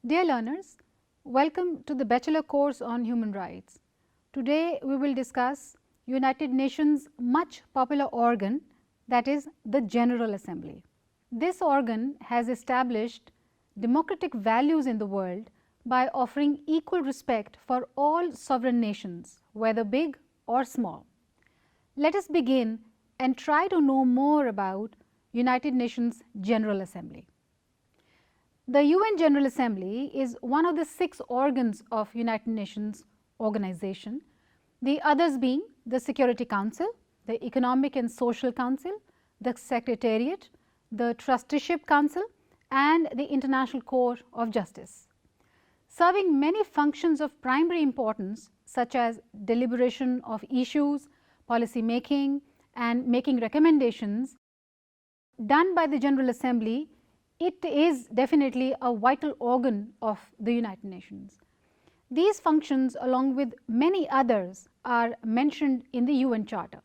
Dear learners, welcome to the Bachelor course on Human Rights. Today we will discuss United Nations' much popular organ, that is the General Assembly. This organ has established democratic values in the world by offering equal respect for all sovereign nations, whether big or small. Let us begin and try to know more about United Nations General Assembly. The UN General Assembly is one of the 6 organs of United Nations organization, the others being the Security Council, the Economic and Social Council, the Secretariat, the Trusteeship Council and the International Court of Justice. Serving many functions of primary importance such as deliberation of issues, policy making and making recommendations done by the General Assembly, it is definitely a vital organ of the United Nations. These functions along with many others are mentioned in the UN Charter.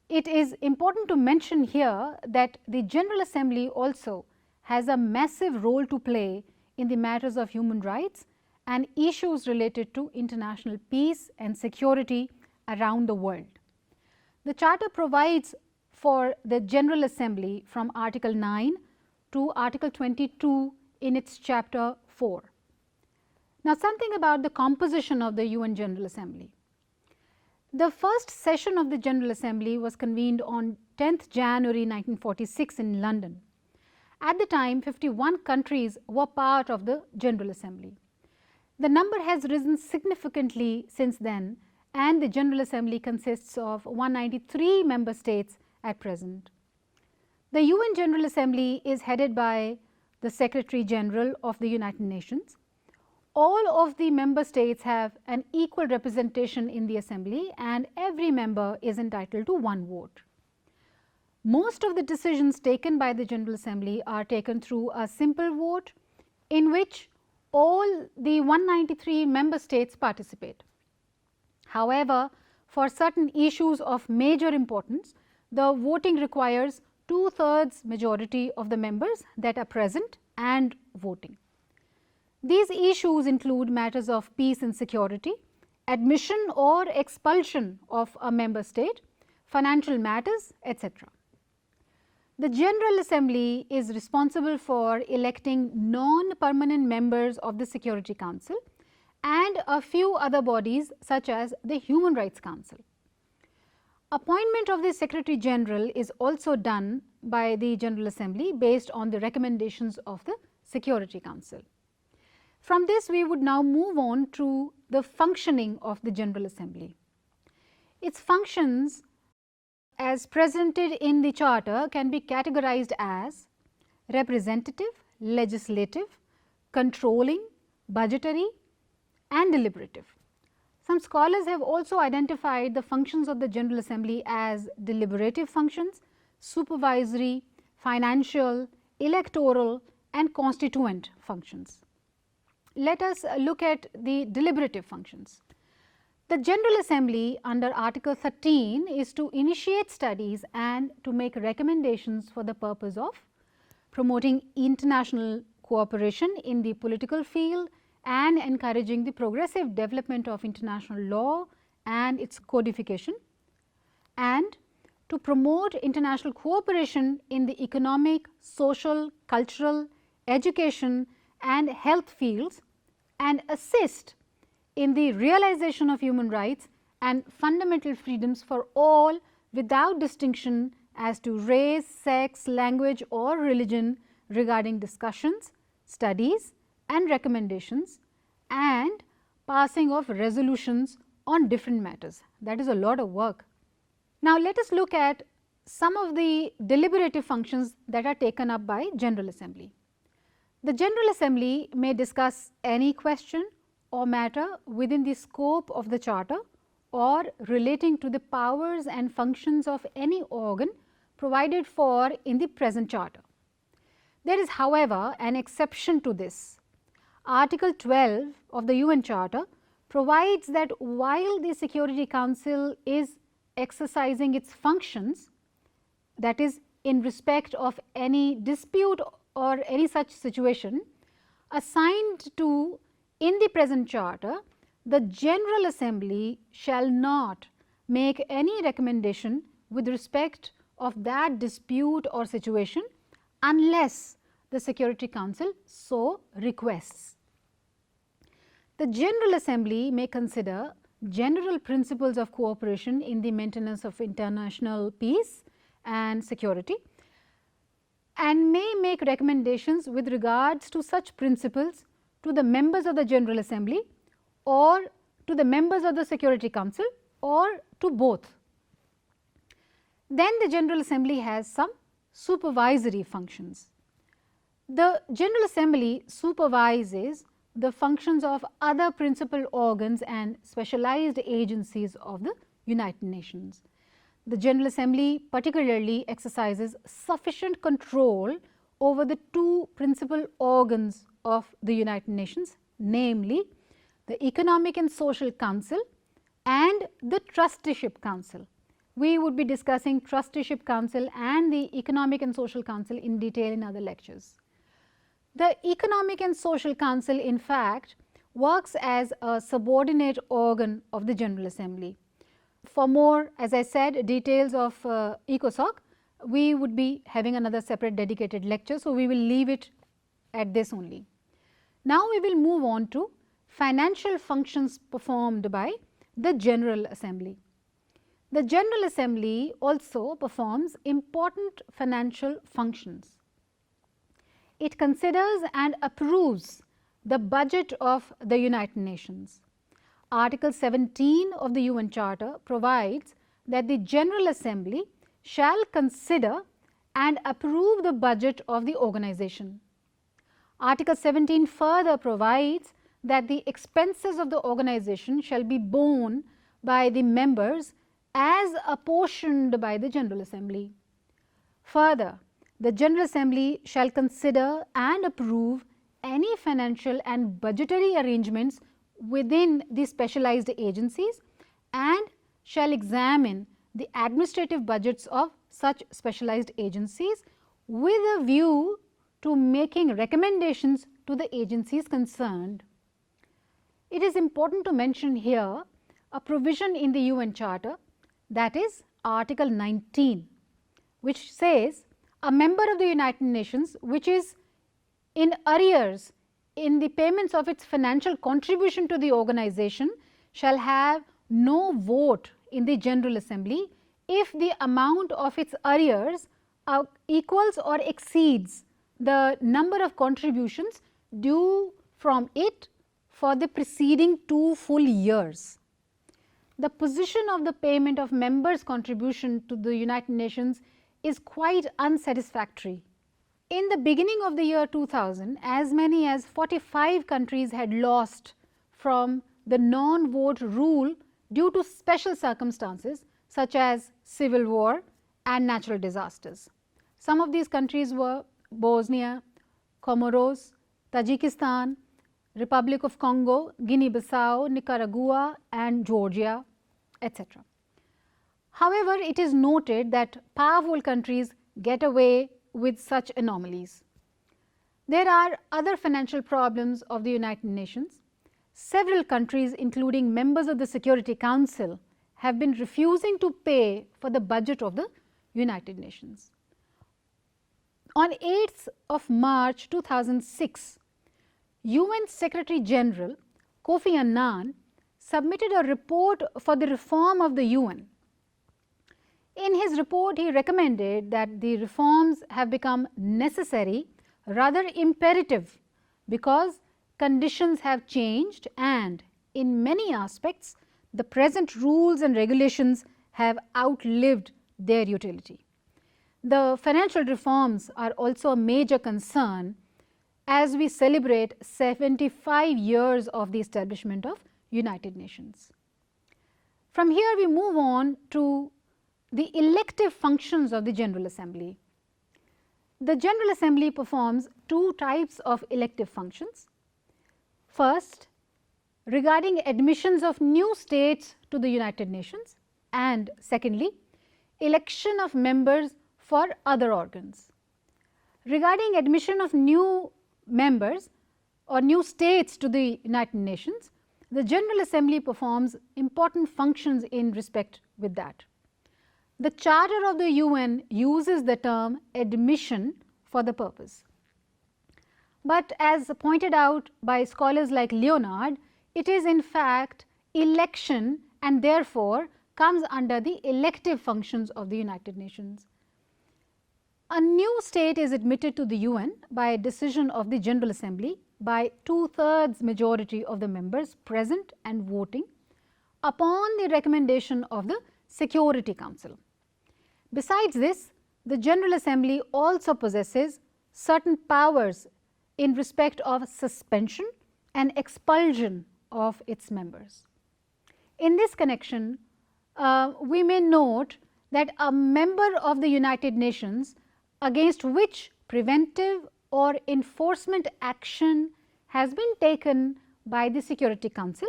It is important to mention here that the General Assembly also has a massive role to play in the matters of human rights and issues related to international peace and security around the world. The Charter provides for the General Assembly from Article 9 to Article 22 in its Chapter 4. Now, something about the composition of the UN General Assembly. The first session of the General Assembly was convened on 10th January 1946 in London. At the time, 51 countries were part of the General Assembly. The number has risen significantly since then, and the General Assembly consists of 193 member states at present. The UN General Assembly is headed by the Secretary General of the United Nations. All of the member states have an equal representation in the Assembly and every member is entitled to 1 vote. Most of the decisions taken by the General Assembly are taken through a simple vote in which all the 193 member states participate. However, for certain issues of major importance, the voting requires 2/3 majority of the members that are present and voting. These issues include matters of peace and security, admission or expulsion of a member state, financial matters, etc. The General Assembly is responsible for electing non-permanent members of the Security Council and a few other bodies such as the Human Rights Council. Appointment of the Secretary General is also done by the General Assembly based on the recommendations of the Security Council. From this, we would now move on to the functioning of the General Assembly. Its functions as presented in the Charter can be categorized as representative, legislative, controlling, budgetary and deliberative. Some scholars have also identified the functions of the General Assembly as deliberative functions, supervisory, financial, electoral and constituent functions. Let us look at the deliberative functions. The General Assembly under Article 13 is to initiate studies and to make recommendations for the purpose of promoting international cooperation in the political field and encouraging the progressive development of international law and its codification, and to promote international cooperation in the economic, social, cultural, education and health fields and assist in the realization of human rights and fundamental freedoms for all without distinction as to race, sex, language or religion regarding discussions, studies and recommendations and passing of resolutions on different matters. That is a lot of work. Now, let us look at some of the deliberative functions that are taken up by General Assembly. The General Assembly may discuss any question or matter within the scope of the Charter or relating to the powers and functions of any organ provided for in the present Charter. There is, however, an exception to this. Article 12 of the UN Charter provides that while the Security Council is exercising its functions, that is in respect of any dispute or any such situation, assigned to in the present charter, the General Assembly shall not make any recommendation with respect of that dispute or situation unless the Security Council so requests. The General Assembly may consider general principles of cooperation in the maintenance of international peace and security, and may make recommendations with regards to such principles to the members of the General Assembly or to the members of the Security Council or to both. Then the General Assembly has some supervisory functions. The General Assembly supervises the functions of other principal organs and specialized agencies of the United Nations. The General Assembly particularly exercises sufficient control over the two principal organs of the United Nations, namely the Economic and Social Council and the Trusteeship Council. We would be discussing Trusteeship Council and the Economic and Social Council in detail in other lectures. The Economic and Social Council, in fact, works as a subordinate organ of the General Assembly. For more, as I said, details of ECOSOC, we would be having another separate dedicated lecture. So, we will leave it at this only. Now, we will move on to financial functions performed by the General Assembly. The General Assembly also performs important financial functions. It considers and approves the budget of the United Nations. Article 17 of the UN Charter provides that the General Assembly shall consider and approve the budget of the organization. Article 17 further provides that the expenses of the organization shall be borne by the members as apportioned by the General Assembly. Further, the General Assembly shall consider and approve any financial and budgetary arrangements within the specialized agencies and shall examine the administrative budgets of such specialized agencies with a view to making recommendations to the agencies concerned. It is important to mention here a provision in the UN Charter, that is Article 19, which says a member of the United Nations which is in arrears in the payments of its financial contribution to the organization shall have no vote in the General Assembly if the amount of its arrears equals or exceeds the number of contributions due from it for the preceding 2 full years. The position of the payment of members' contribution to the United Nations is quite unsatisfactory. In the beginning of the year 2000, as many as 45 countries had lost from the non-vote rule due to special circumstances such as civil war and natural disasters. Some of these countries were Bosnia, Comoros, Tajikistan, Republic of Congo, Guinea-Bissau, Nicaragua and Georgia, etc. However, it is noted that powerful countries get away with such anomalies. There are other financial problems of the United Nations. Several countries, including members of the Security Council, have been refusing to pay for the budget of the United Nations. On 8th of March 2006, UN Secretary General Kofi Annan submitted a report for the reform of the UN. In his report, he recommended that the reforms have become necessary, rather imperative, because conditions have changed and in many aspects the present rules and regulations have outlived their utility. The financial reforms are also a major concern as we celebrate 75 years of the establishment of United Nations. From here we move on to the elective functions of the General Assembly. The General Assembly performs two types of elective functions. First, regarding admissions of new states to the United Nations, and secondly, election of members for other organs. Regarding admission of new members, or new states to the United Nations, the General Assembly performs important functions in respect with that. The Charter of the UN uses the term admission for the purpose. But as pointed out by scholars like Leonard, it is in fact election and therefore comes under the elective functions of the United Nations. A new state is admitted to the UN by a decision of the General Assembly by 2/3 majority of the members present and voting upon the recommendation of the Security Council. Besides this, the General Assembly also possesses certain powers in respect of suspension and expulsion of its members. In this connection, we may note that a member of the United Nations against which preventive or enforcement action has been taken by the Security Council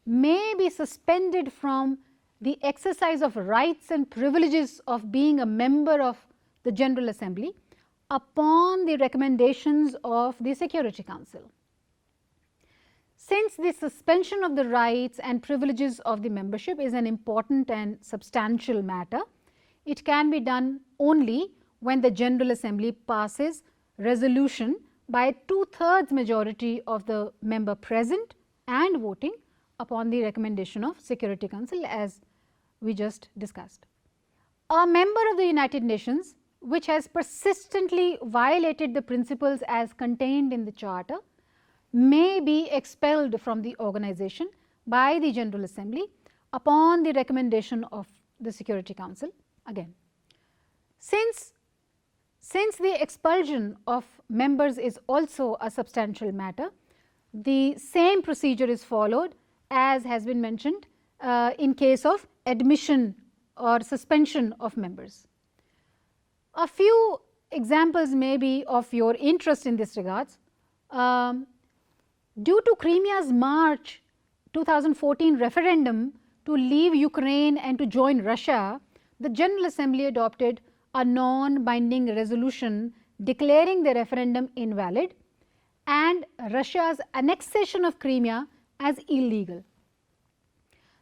may be suspended from the exercise of rights and privileges of being a member of the General Assembly upon the recommendations of the Security Council. Since the suspension of the rights and privileges of the membership is an important and substantial matter, it can be done only when the General Assembly passes resolution by 2/3 majority of the member present and voting upon the recommendation of Security Council, as we just discussed. A member of the United Nations which has persistently violated the principles as contained in the Charter may be expelled from the organization by the General Assembly upon the recommendation of the Security Council again. Since the expulsion of members is also a substantial matter, the same procedure is followed as has been mentioned in case of admission or suspension of members. A few examples may be of your interest in this regards. Due to Crimea's March 2014 referendum to leave Ukraine and to join Russia, the General Assembly adopted a non-binding resolution declaring the referendum invalid and Russia's annexation of Crimea as illegal.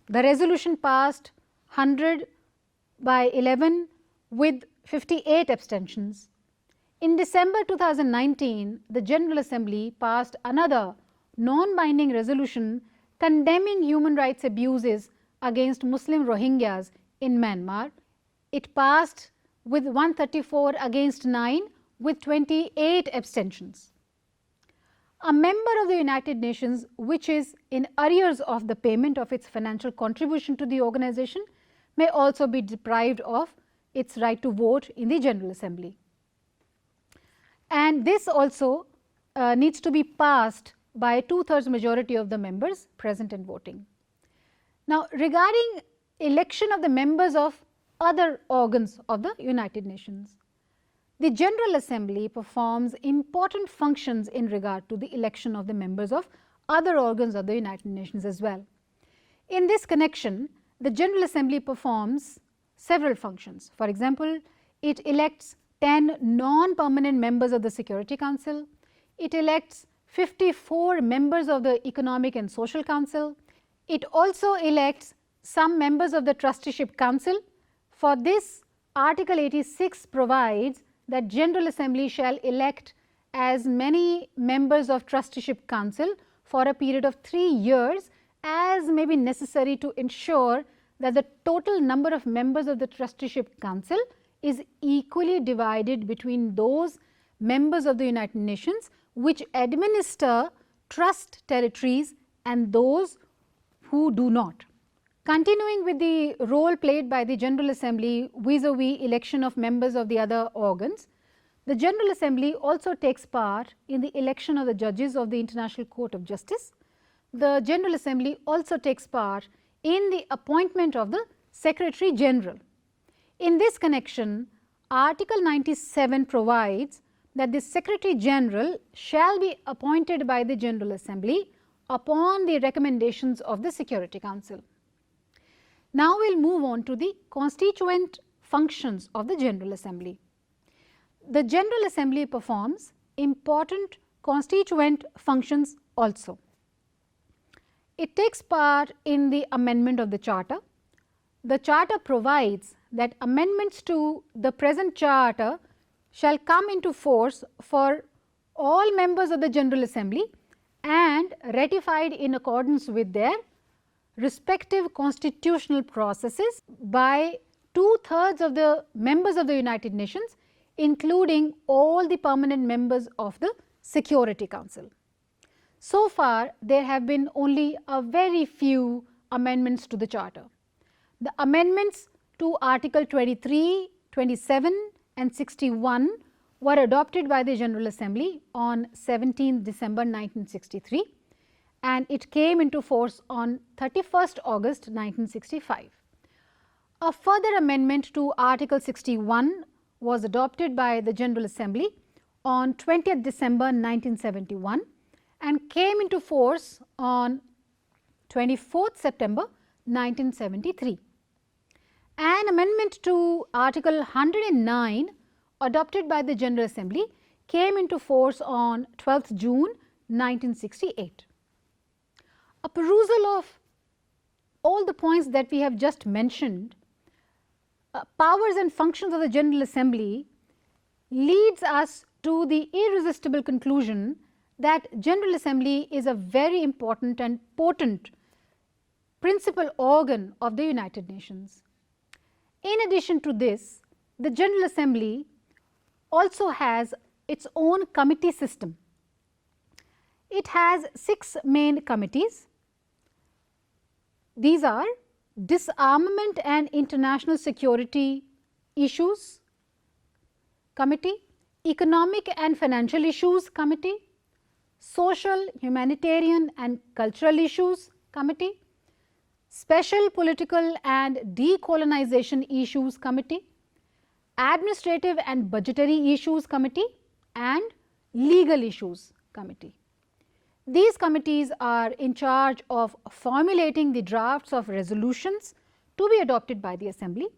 The resolution passed 100/11 with 58 abstentions. In December 2019, the General Assembly passed another non-binding resolution condemning human rights abuses against Muslim Rohingyas in Myanmar. It passed with 134 against 9 with 28 abstentions. A member of the United Nations which is in arrears of the payment of its financial contribution to the organization may also be deprived of its right to vote in the General Assembly. And this also needs to be passed by 2/3 majority of the members present and voting. Now, regarding election of the members of other organs of the United Nations, the General Assembly performs important functions in regard to the election of the members of other organs of the United Nations as well. In this connection, the General Assembly performs several functions. For example, it elects 10 non-permanent members of the Security Council. It elects 54 members of the Economic and Social Council. It also elects some members of the Trusteeship Council. For this, Article 86 provides that General Assembly shall elect as many members of Trusteeship Council for a period of 3 years as may be necessary to ensure that the total number of members of the Trusteeship Council is equally divided between those members of the United Nations which administer trust territories and those who do not. Continuing with the role played by the General Assembly vis-a-vis election of members of the other organs, the General Assembly also takes part in the election of the judges of the International Court of Justice. The General Assembly also takes part in the appointment of the Secretary General. In this connection, Article 97 provides that the Secretary General shall be appointed by the General Assembly upon the recommendations of the Security Council. Now, we will move on to the constituent functions of the General Assembly. The General Assembly performs important constituent functions also. It takes part in the amendment of the Charter. The Charter provides that amendments to the present Charter shall come into force for all members of the General Assembly and ratified in accordance with their respective constitutional processes by 2/3 of the members of the United Nations, including all the permanent members of the Security Council. So far, there have been only a very few amendments to the Charter. The amendments to Article 23, 27 and 61 were adopted by the General Assembly on 17 December 1963, and it came into force on 31st August 1965. A further amendment to Article 61 was adopted by the General Assembly on 20th December 1971 and came into force on 24th September 1973. An amendment to Article 109 adopted by the General Assembly came into force on 12th June 1968. A perusal of all the points that we have just mentioned, powers and functions of the General Assembly, leads us to the irresistible conclusion that General Assembly is a very important and potent principal organ of the United Nations. In addition to this, the General Assembly also has its own committee system. It has 6 main committees. These are Disarmament and International Security Issues Committee, Economic and Financial Issues Committee, Social, Humanitarian and Cultural Issues Committee, Special Political and Decolonization Issues Committee, Administrative and Budgetary Issues Committee, and Legal Issues Committee. These committees are in charge of formulating the drafts of resolutions to be adopted by the Assembly.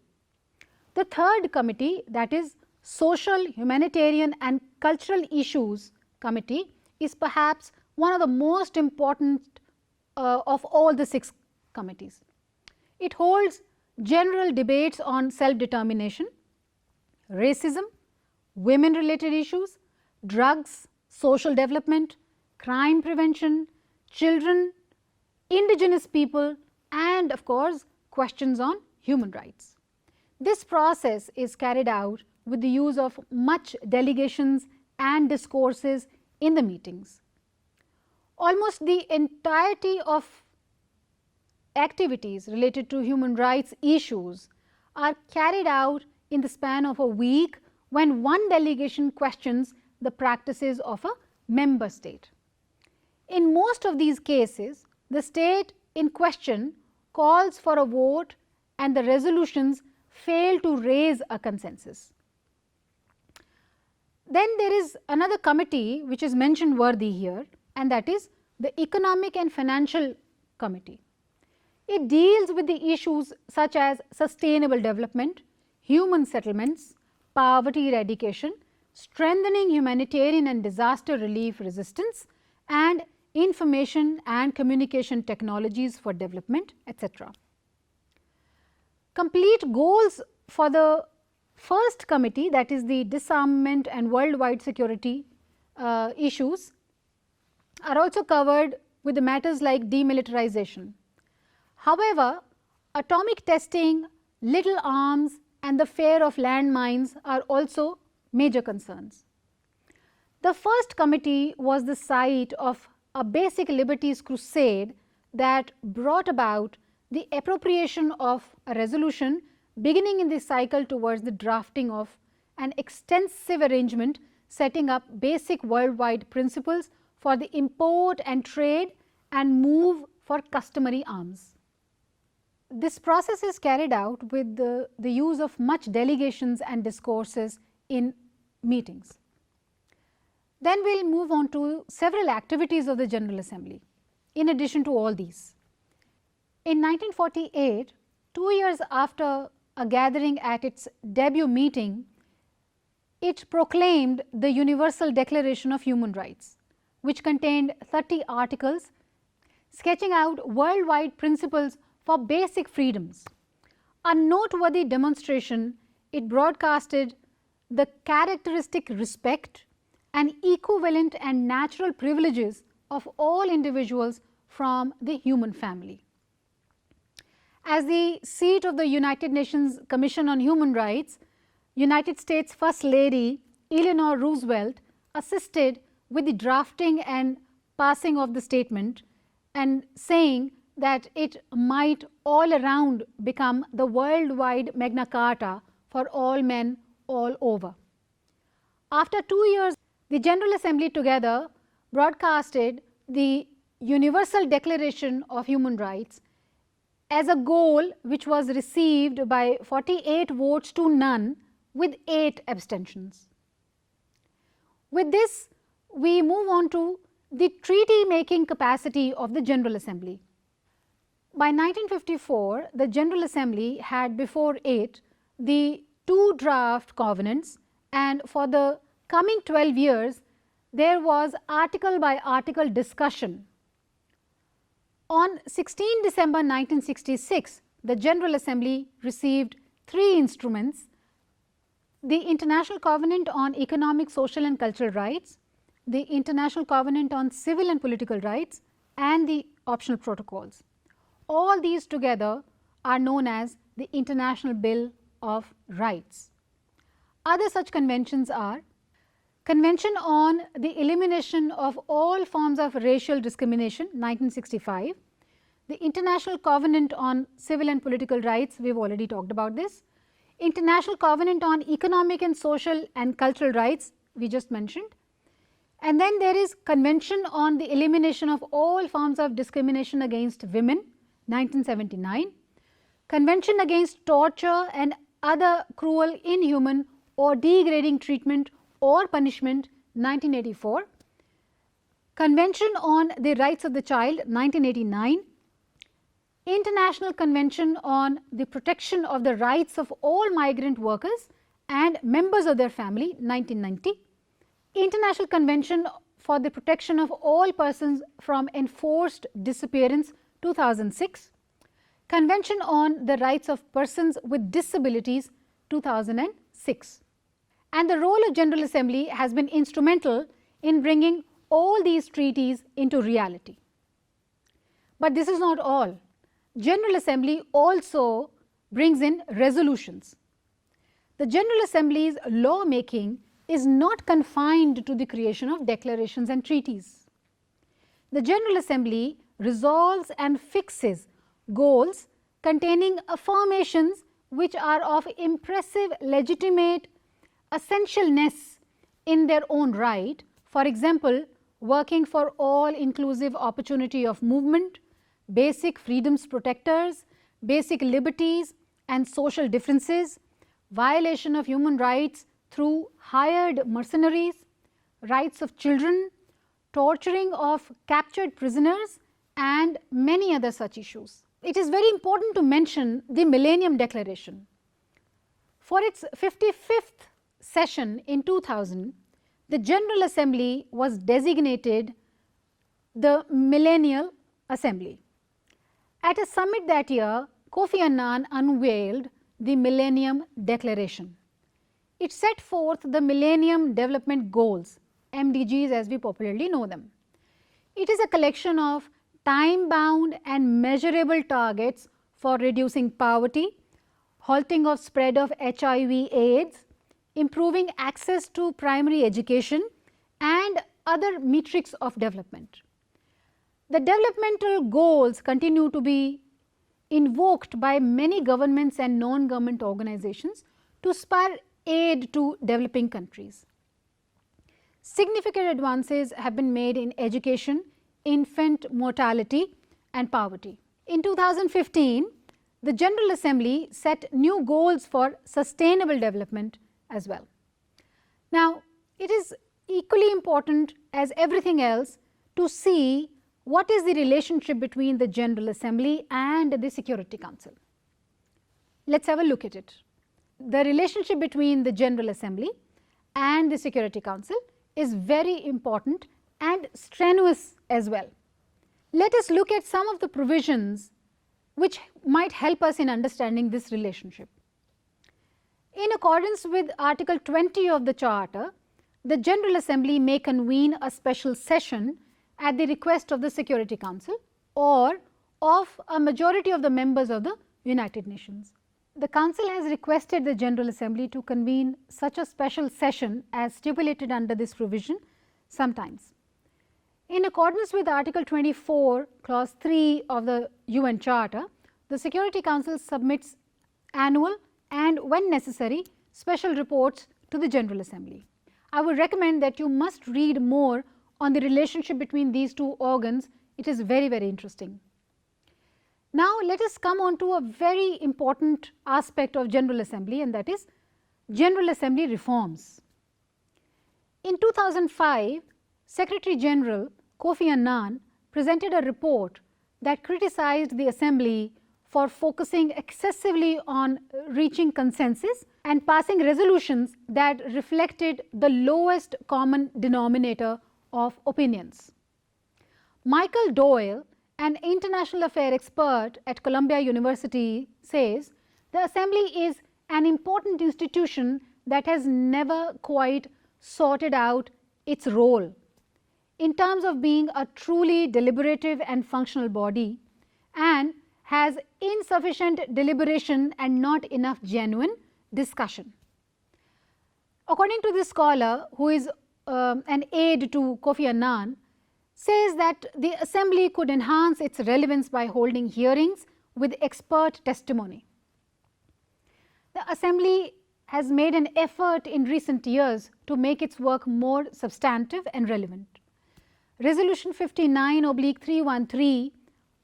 The third committee, that is Social, Humanitarian and Cultural Issues Committee, is perhaps one of the most important of all the 6 committees. It holds general debates on self-determination, racism, women-related issues, drugs, social development, crime prevention, children, indigenous people, and of course, questions on human rights. This process is carried out with the use of much delegations and discourses in the meetings. Almost the entirety of activities related to human rights issues are carried out in the span of a week when one delegation questions the practices of a member state. In most of these cases, the state in question calls for a vote and the resolutions fail to raise a consensus. Then there is another committee which is mention worthy here, and that is the Economic and Financial Committee. It deals with the issues such as sustainable development, human settlements, poverty eradication, strengthening humanitarian and disaster relief resistance, and information and communication technologies for development, etc. Complete goals for the first committee, that is the disarmament and worldwide security issues, are also covered with the matters like demilitarization. However, atomic testing, little arms and the fear of landmines are also major concerns. The first committee was the site of a basic liberties crusade that brought about the appropriation of a resolution beginning in this cycle towards the drafting of an extensive arrangement setting up basic worldwide principles for the import and trade and move for customary arms. This process is carried out with the use of much delegations and discourses in meetings. Then we will move on to several activities of the General Assembly in addition to all these. In 1948, 2 years after a gathering at its debut meeting, it proclaimed the Universal Declaration of Human Rights. which contained 30 articles sketching out worldwide principles for basic freedoms. A noteworthy demonstration, it broadcasted the characteristic respect and equivalent and natural privileges of all individuals from the human family. As the seat of the United Nations Commission on Human Rights, United States First Lady Eleanor Roosevelt assisted with the drafting and passing of the statement and saying that it might all around become the worldwide Magna Carta for all men all over. After 2 years, the General Assembly together broadcasted the Universal Declaration of Human Rights as a goal which was received by 48 votes to none with 8 abstentions. With this, we move on to the treaty making capacity of the General Assembly. By 1954, the General Assembly had before it the 2 draft covenants, and for the coming 12 years, there was article by article discussion. On 16 December 1966, the General Assembly received 3 instruments: the International Covenant on Economic, Social and Cultural Rights, the International Covenant on Civil and Political Rights, and the optional protocols. All these together are known as the International Bill of Rights. Other such conventions are Convention on the Elimination of All Forms of Racial Discrimination 1965, the International Covenant on Civil and Political Rights, we have already talked about this, International Covenant on Economic and Social and Cultural Rights, we just mentioned, and then there is Convention on the Elimination of All Forms of Discrimination against Women 1979, Convention against Torture and Other Cruel, Inhuman or Degrading Treatment or Punishment 1984, Convention on the Rights of the Child 1989, International Convention on the Protection of the Rights of All Migrant Workers and Members of their Family 1990, International Convention for the Protection of All Persons from Enforced Disappearance 2006, Convention on the Rights of Persons with Disabilities 2006. And the role of General Assembly has been instrumental in bringing all these treaties into reality. But this is not all. General Assembly also brings in resolutions. The General Assembly's law making is not confined to the creation of declarations and treaties. The General Assembly resolves and fixes goals containing affirmations which are of impressive legitimate essentialness in their own right, for example, working for all inclusive opportunity of movement, basic freedoms protectors, basic liberties and social differences, violation of human rights through hired mercenaries, rights of children, torturing of captured prisoners and many other such issues. It is very important to mention the Millennium Declaration. For its 55th session in 2000, the General Assembly was designated the Millennial Assembly. At a summit that year, Kofi Annan unveiled the Millennium Declaration. It set forth the Millennium Development Goals, MDGs as we popularly know them. It is a collection of time-bound and measurable targets for reducing poverty, halting of spread of HIV/AIDS, improving access to primary education and other metrics of development. The developmental goals continue to be invoked by many governments and non-government organizations to spur aid to developing countries. Significant advances have been made in education, infant mortality and poverty. In 2015, the General Assembly set new goals for sustainable development as well. Now, it is equally important as everything else to see what is the relationship between the General Assembly and the Security Council. Let us have a look at it. The relationship between the General Assembly and the Security Council is very important and strenuous as well. Let us look at some of the provisions which might help us in understanding this relationship. In accordance with Article 20 of the Charter, the General Assembly may convene a special session at the request of the Security Council or of a majority of the members of the United Nations. The Council has requested the General Assembly to convene such a special session as stipulated under this provision sometimes. In accordance with Article 24, Clause 3 of the UN Charter, the Security Council submits annual and, when necessary, special reports to the General Assembly. I would recommend that you must read more on the relationship between these two organs. It is very, very interesting. Now, let us come on to a very important aspect of General Assembly, and that is General Assembly reforms. In 2005, Secretary General Kofi Annan presented a report that criticized the Assembly for focusing excessively on reaching consensus and passing resolutions that reflected the lowest common denominator of opinions. Michael Doyle, an international affairs expert at Columbia University, says the Assembly is an important institution that has never quite sorted out its role in terms of being a truly deliberative and functional body, and has insufficient deliberation and not enough genuine discussion. According to this scholar, who is an aide to Kofi Annan, says that the Assembly could enhance its relevance by holding hearings with expert testimony. The Assembly has made an effort in recent years to make its work more substantive and relevant. Resolution 59/313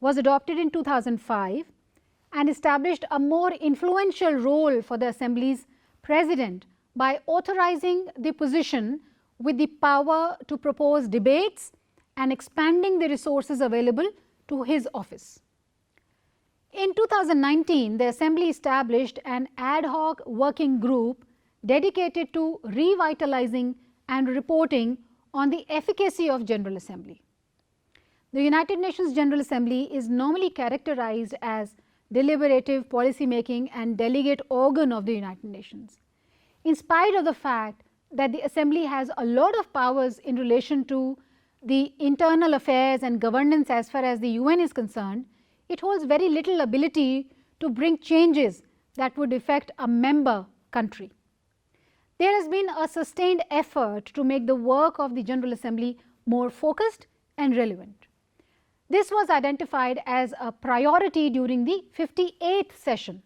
was adopted in 2005 and established a more influential role for the Assembly's President by authorizing the position with the power to propose debates and expanding the resources available to his office. In 2019, the Assembly established an ad hoc working group dedicated to revitalizing and reporting on the efficacy of General Assembly. The United Nations General Assembly is normally characterized as deliberative, policy-making and delegate organ of the United Nations. In spite of the fact that the Assembly has a lot of powers in relation to the internal affairs and governance as far as the UN is concerned, it holds very little ability to bring changes that would affect a member country. There has been a sustained effort to make the work of the General Assembly more focused and relevant. This was identified as a priority during the 58th session,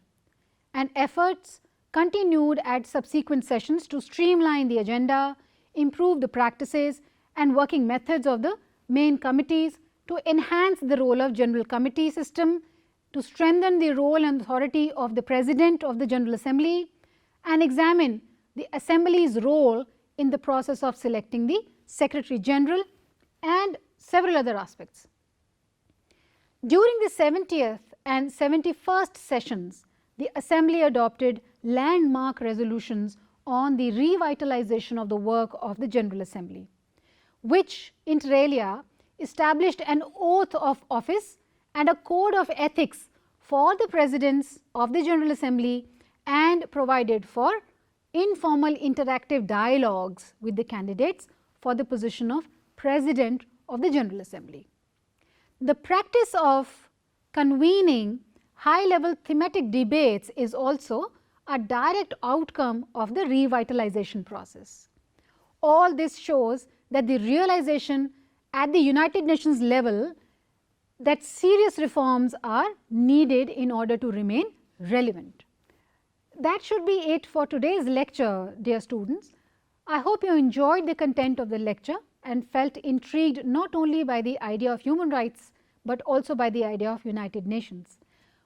and efforts continued at subsequent sessions to streamline the agenda, improve the practices and working methods of the main committees, to enhance the role of General Committee system, to strengthen the role and authority of the President of the General Assembly, and examine the Assembly's role in the process of selecting the Secretary General, and several other aspects. During the 70th and 71st sessions, the Assembly adopted landmark resolutions on the revitalization of the work of the General Assembly, which inter alia established an oath of office and a code of ethics for the Presidents of the General Assembly, and provided for informal interactive dialogues with the candidates for the position of President of the General Assembly. The practice of convening high-level thematic debates is also a direct outcome of the revitalization process. All this shows that the realization at the United Nations level that serious reforms are needed in order to remain relevant. That should be it for today's lecture, dear students. I hope you enjoyed the content of the lecture and felt intrigued not only by the idea of human rights, but also by the idea of United Nations.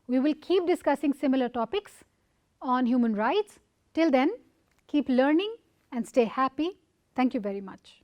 We will keep discussing similar topics on human rights. Till then, keep learning and stay happy. Thank you very much.